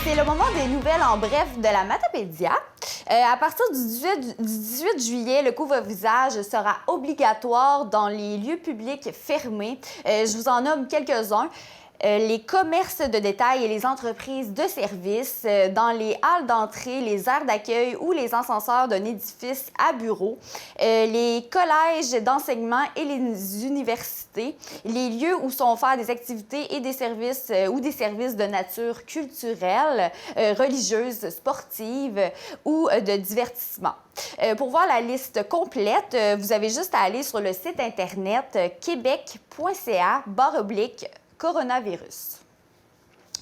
C'est le moment des nouvelles en bref de la Matapédia. À partir du 18 juillet, le couvre-visage sera obligatoire dans les lieux publics fermés. Je vous en nomme quelques-uns. Les commerces de détail et les entreprises de services, dans les halles d'entrée, les aires d'accueil ou les ascenseurs d'un édifice à bureaux, les collèges d'enseignement et les universités, les lieux où sont offerts des activités et des services ou des services de nature culturelle, religieuse, sportive ou de divertissement. Pour voir la liste complète, vous avez juste à aller sur le site internet québec.ca/coronavirus.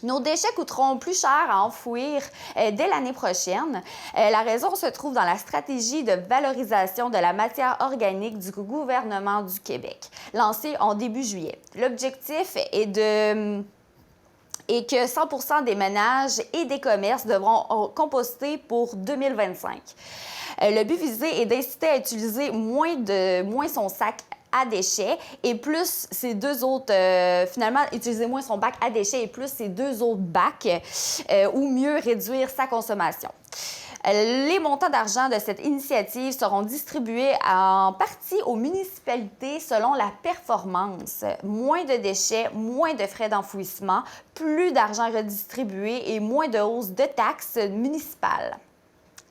Nos déchets coûteront plus cher à enfouir dès l'année prochaine. La raison se trouve dans la stratégie de valorisation de la matière organique du gouvernement du Québec, lancée en début juillet. L'objectif est que 100 % des ménages et des commerces devront composter pour 2025. Le but visé est d'inciter à utiliser moins son sac à déchets et plus ces deux autres, finalement, utiliser moins son bac à déchets et plus ces deux autres bacs ou mieux réduire sa consommation. Les montants d'argent de cette initiative seront distribués en partie aux municipalités selon la performance. Moins de déchets, moins de frais d'enfouissement, plus d'argent redistribué et moins de hausse de taxes municipales.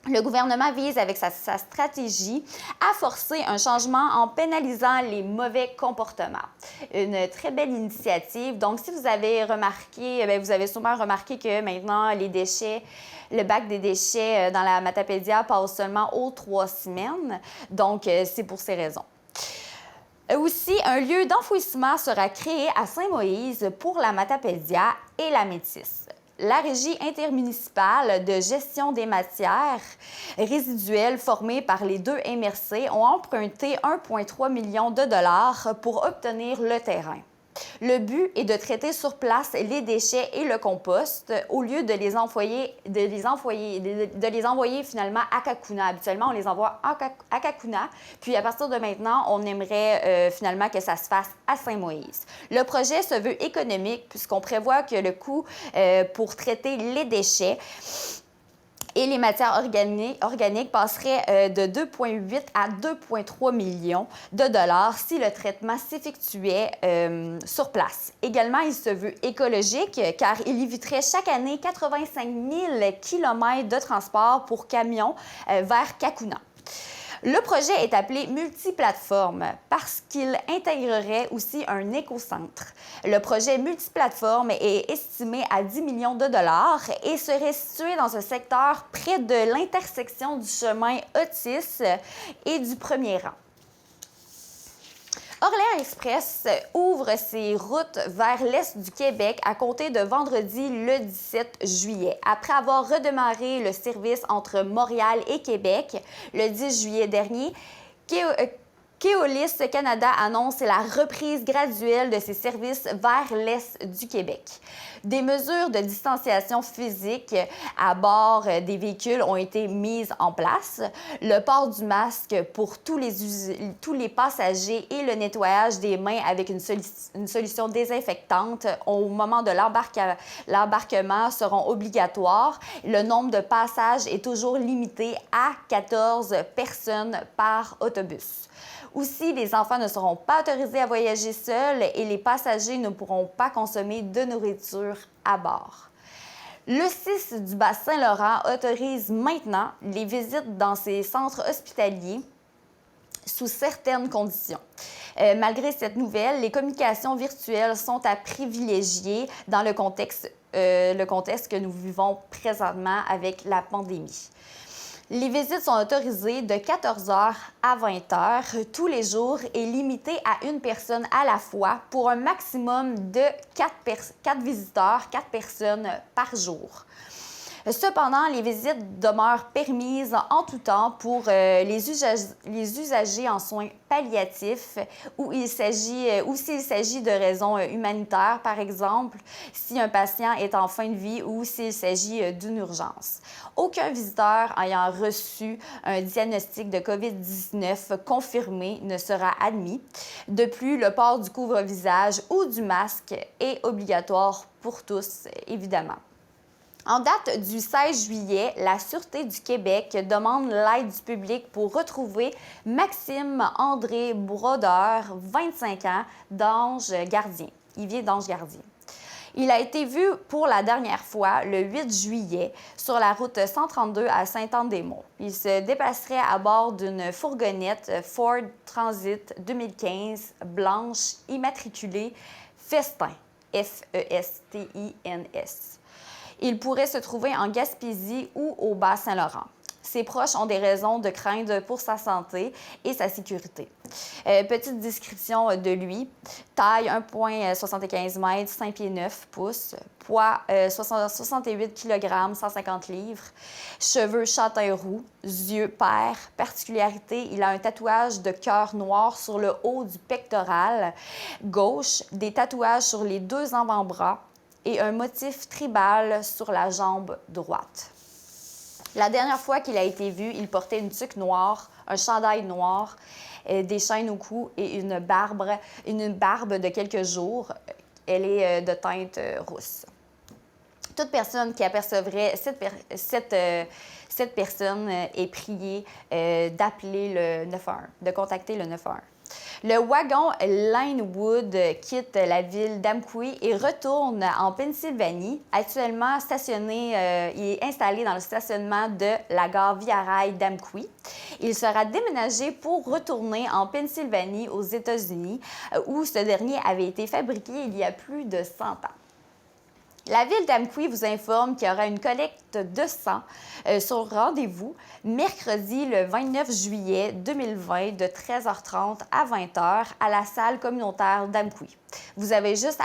Le gouvernement vise, avec sa stratégie, à forcer un changement en pénalisant les mauvais comportements. Une très belle initiative. Donc, si vous avez remarqué, vous avez sûrement remarqué que maintenant, les déchets, le bac des déchets dans la Matapédia passe seulement aux 3 semaines. Donc, c'est pour ces raisons. Aussi, un lieu d'enfouissement sera créé à Saint-Moïse pour la Matapédia et la Métis. La Régie intermunicipale de gestion des matières résiduelles formée par les deux MRC ont emprunté 1,3 million de dollars pour obtenir le terrain. Le but est de traiter sur place les déchets et le compost au lieu de les envoyer finalement à Kakuna. Habituellement, on les envoie à Kakuna. Puis à partir de maintenant, on aimerait finalement que ça se fasse à Saint-Moïse. Le projet se veut économique puisqu'on prévoit que le coût pour traiter les déchets et les matières organiques passeraient de 2,8 à 2,3 millions de dollars si le traitement s'effectuait sur place. Également, il se veut écologique car il éviterait chaque année 85 000 kilomètres de transport pour camions vers Kakuna. Le projet est appelé multiplateforme parce qu'il intégrerait aussi un écocentre. Le projet multiplateforme est estimé à 10 millions de dollars et serait situé dans un secteur près de l'intersection du chemin Otis et du premier rang. Orléans Express ouvre ses routes vers l'est du Québec à compter de vendredi le 17 juillet. Après avoir redémarré le service entre Montréal et Québec le 10 juillet dernier, Keolis Canada annonce la reprise graduelle de ses services vers l'est du Québec. Des mesures de distanciation physique à bord des véhicules ont été mises en place. Le port du masque pour tous les passagers et le nettoyage des mains avec une solution désinfectante au moment de l'embarquement seront obligatoires. Le nombre de passages est toujours limité à 14 personnes par autobus. Aussi, les enfants ne seront pas autorisés à voyager seuls et les passagers ne pourront pas consommer de nourriture à bord. Le 6 du Bas-Saint-Laurent autorise maintenant les visites dans ses centres hospitaliers sous certaines conditions. Malgré cette nouvelle, les communications virtuelles sont à privilégier dans le contexte que nous vivons présentement avec la pandémie. Les visites sont autorisées de 14h à 20h tous les jours et limitées à une personne à la fois pour un maximum de 4 visiteurs, 4 personnes par jour. Cependant, les visites demeurent permises en tout temps pour les usagers en soins palliatifs ou s'il s'agit de raisons humanitaires, par exemple, si un patient est en fin de vie ou s'il s'agit d'une urgence. Aucun visiteur ayant reçu un diagnostic de COVID-19 confirmé ne sera admis. De plus, le port du couvre-visage ou du masque est obligatoire pour tous, évidemment. En date du 16 juillet, la Sûreté du Québec demande l'aide du public pour retrouver Maxime-André Brodeur, 25 ans, d'Ange Gardien. Il vient d'Ange Gardien. Il a été vu pour la dernière fois le 8 juillet sur la route 132 à Sainte-Anne-des-Monts. Il se déplacerait à bord d'une fourgonnette Ford Transit 2015 blanche immatriculée Festin, F-E-S-T-I-N-S. Il pourrait se trouver en Gaspésie ou au Bas-Saint-Laurent. Ses proches ont des raisons de craindre pour sa santé et sa sécurité. Petite description de lui. Taille 1,75 m, 5 pieds 9 pouces. Poids 68 kg, 150 livres. Cheveux châtain roux. Yeux pairs. Particularité, il a un tatouage de cœur noir sur le haut du pectoral gauche, des tatouages sur les 2 avant-bras et un motif tribal sur la jambe droite. La dernière fois qu'il a été vu, il portait une tuque noire, un chandail noir, des chaînes au cou et une barbe de quelques jours. Elle est de teinte rousse. Toute personne qui apercevrait cette personne est priée d'appeler le 911, de contacter le 911. Le wagon Linewood quitte la ville d'Amqui et retourne en Pennsylvanie. Actuellement stationné, il est installé dans le stationnement de la gare Via-Rail d'Amqui. Il sera déménagé pour retourner en Pennsylvanie, aux États-Unis, où ce dernier avait été fabriqué il y a plus de 100 ans. La ville d'Amqui vous informe qu'il y aura une collecte de sang sur rendez-vous mercredi le 29 juillet 2020 de 13h30 à 20h à la salle communautaire d'Amqui. Vous avez juste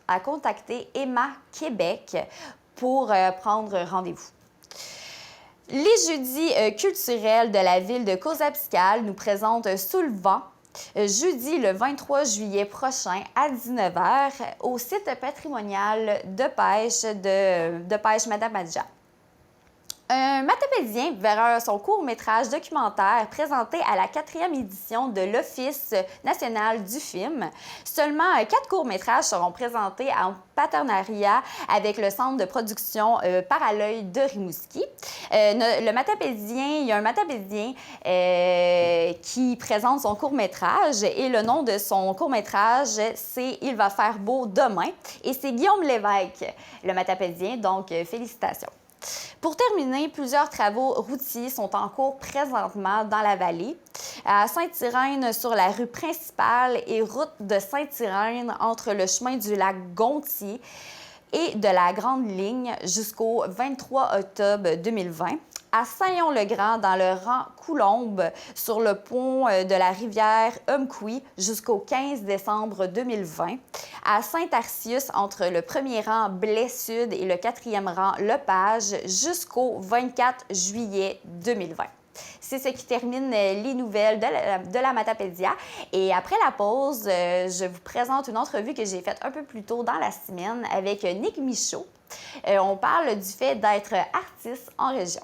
à contacter Emma Québec pour prendre rendez-vous. Les jeudis culturels de la ville de Cozapiscale nous présentent Sous le vent, jeudi le 23 juillet prochain à 19h au site patrimonial de pêche Matapédia. Un matapédien verra son court-métrage documentaire présenté à la 4e édition de l'Office national du film. Seulement 4 courts-métrages seront présentés en partenariat avec le centre de production Parallœil de Rimouski. Il y a un matapédien qui présente son court-métrage et le nom de son court-métrage, c'est « Il va faire beau demain » et c'est Guillaume Lévesque, le matapédien, donc félicitations. Pour terminer, plusieurs travaux routiers sont en cours présentement dans la vallée. À Sainte-Irène, sur la rue principale et route de Sainte-Irène, entre le chemin du lac Gontier et de la Grande Ligne jusqu'au 23 octobre 2020. À Saint-Léon-le-Grand, dans le rang Coulombe, sur le pont de la rivière Umpqui jusqu'au 15 décembre 2020. À Saint-Arcius, entre le 1er rang Blais-Sud et le 4e rang Lepage, jusqu'au 24 juillet 2020. C'est ce qui termine les nouvelles de la Matapédia. Et après la pause, je vous présente une entrevue que j'ai faite un peu plus tôt dans la semaine avec Nick Michaud. On parle du fait d'être artiste en région.